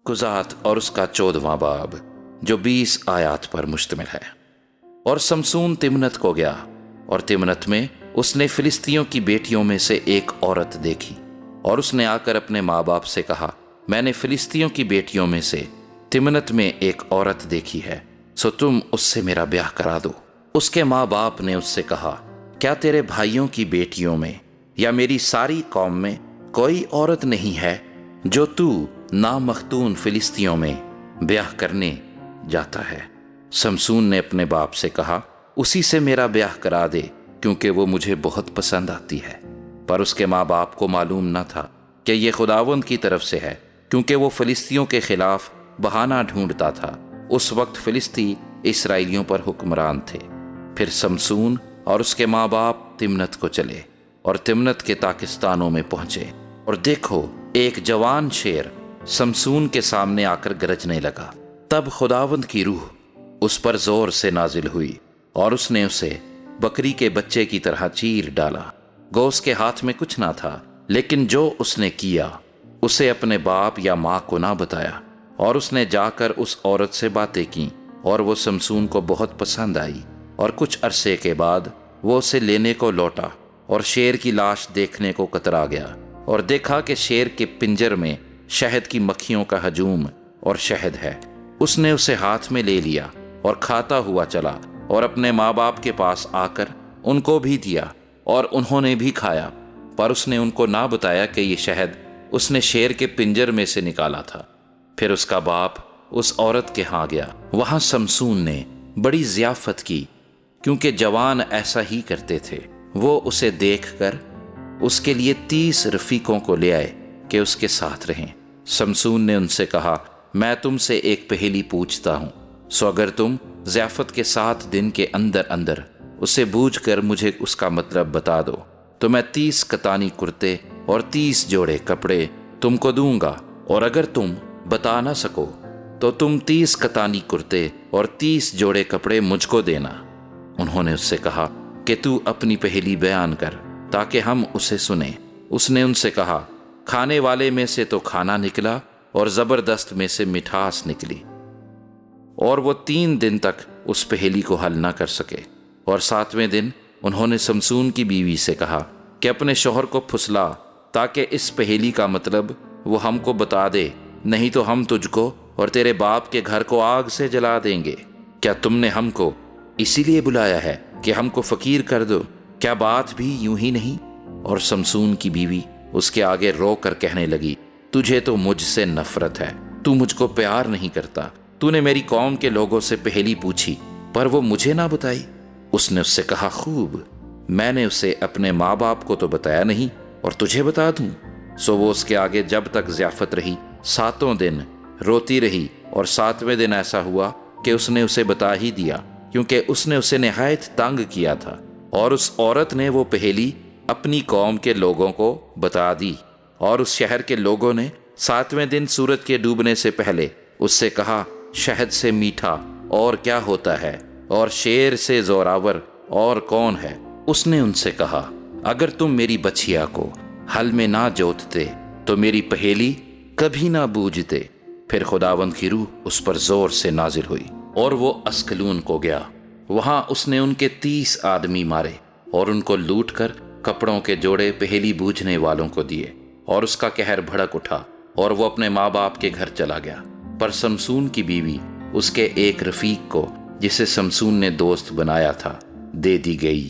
कुज़ात और उसका 14वां बाब जो 20 आयात पर मुश्तमिल है। और समसून तिमनत को गया, और तिमनत में उसने फिलिस्तियों की बेटियों में से एक औरत देखी, और उसने आकर अपने माँ बाप से कहा, मैंने फिलिस्तियों की बेटियों में से तिमनत में एक औरत देखी है, सो तुम उससे मेरा ब्याह करा दो। उसके माँ बाप ने उससे कहा, क्या तेरे भाइयों की बेटियों में या मेरी सारी कौम में कोई औरत नहीं है जो तू नामख्तून फिलिस्तियों में ब्याह करने जाता है? समसून ने अपने बाप से कहा, उसी से मेरा ब्याह करा दे, क्योंकि वो मुझे बहुत पसंद आती है। पर उसके माँ बाप को मालूम न था कि ये खुदावंद की तरफ से है, क्योंकि वो फिलिस्तियों के खिलाफ बहाना ढूंढता था। उस वक्त फिलिस्ती इसराइलियों पर हुक्मरान थे। फिर समसून और उसके माँ बाप तिमनत को चले और तिमनत के ताकिस्तानों में पहुंचे, और देखो एक जवान शेर समसून के सामने आकर गरजने लगा। तब खुदावंद की रूह उस पर जोर से नाजिल हुई, और उसने उसे बकरी के बच्चे की तरह चीर डाला। गो उसके हाथ में कुछ ना था, लेकिन जो उसने किया उसे अपने बाप या माँ को ना बताया। और उसने जाकर उस औरत से बातें की, और वो समसून को बहुत पसंद आई। और कुछ अरसे के बाद वो उसे लेने को लौटा, और शेर की लाश देखने को कतरा गया, और देखा कि शेर के पिंजर में शहद की मक्खियों का हजूम और शहद है। उसने उसे हाथ में ले लिया और खाता हुआ चला, और अपने माँ बाप के पास आकर उनको भी दिया, और उन्होंने भी खाया। पर उसने उनको ना बताया कि ये शहद उसने शेर के पिंजर में से निकाला था। फिर उसका बाप उस औरत के यहाँ गया। वहां समसून ने बड़ी ज़ियाफत की, क्योंकि जवान ऐसा ही करते थे। वो उसे देखकर उसके लिए 30 रफीकों को ले आए कि उसके साथ रहें। समसून ने उनसे कहा, मैं तुमसे एक पहेली पूछता हूँ, सो अगर तुम ज़ियाफत के 7 दिन के अंदर अंदर उसे बूझकर मुझे उसका मतलब बता दो, तो मैं 30 कतानी कुर्ते और 30 जोड़े कपड़े तुमको दूंगा। और अगर तुम बता ना सको तो तुम 30 कतानी कुर्ते और 30 जोड़े कपड़े मुझको देना। उन्होंने उससे कहा कि तू अपनी पहेली बयान कर, ताकि हम उसे सुने। उसने उनसे कहा, खाने वाले में से तो खाना निकला, और जबरदस्त में से मिठास निकली। और वो 3 दिन तक उस पहेली को हल ना कर सके। और 7वें दिन उन्होंने समसून की बीवी से कहा कि अपने शौहर को फुसला, ताकि इस पहेली का मतलब वो हमको बता दे, नहीं तो हम तुझको और तेरे बाप के घर को आग से जला देंगे। क्या तुमने हमको इसीलिए बुलाया है कि हमको फकीर कर दो? क्या बात भी यूं ही नहीं? और समसून की बीवी उसके आगे रो कर कहने लगी, तुझे तो मुझसे नफरत है, तू मुझको प्यार नहीं करता। तूने मेरी कौम के लोगों से पहेली पूछी, पर वो मुझे ना बताई। उसने उससे कहा, खूब, मैंने उसे अपने माँ बाप को तो बताया नहीं, और तुझे बता दूं। सो वो उसके आगे जब तक ज़ियाफत रही 7 दिन रोती रही, और 7वें दिन ऐसा हुआ कि उसने उसे बता ही दिया, क्योंकि उसने उसे निहायत तंग किया था। और उस औरत ने वो पहेली अपनी कौम के लोगों को बता दी। और उस शहर के लोगों ने 7वें दिन सूरज के डूबने से पहले उससे कहा, शहद से मीठा और क्या होता है, और शेर से जोरावर और कौन है? उसने उनसे कहा, अगर तुम मेरी बछिया को हल में ना जोतते तो मेरी पहेली कभी ना बूझते। फिर खुदावंद की रूह उस पर जोर से नाजिल हुई, और वो अस्कलून को गया। वहां उसने उनके 30 आदमी मारे, और उनको लूट कर कपड़ों के जोड़े पहेली बूझने वालों को दिए। और उसका कहर भड़क उठा, और वो अपने माँ बाप के घर चला गया। पर समसून की बीवी उसके एक रफीक को, जिसे समसून ने दोस्त बनाया था, दे दी गई।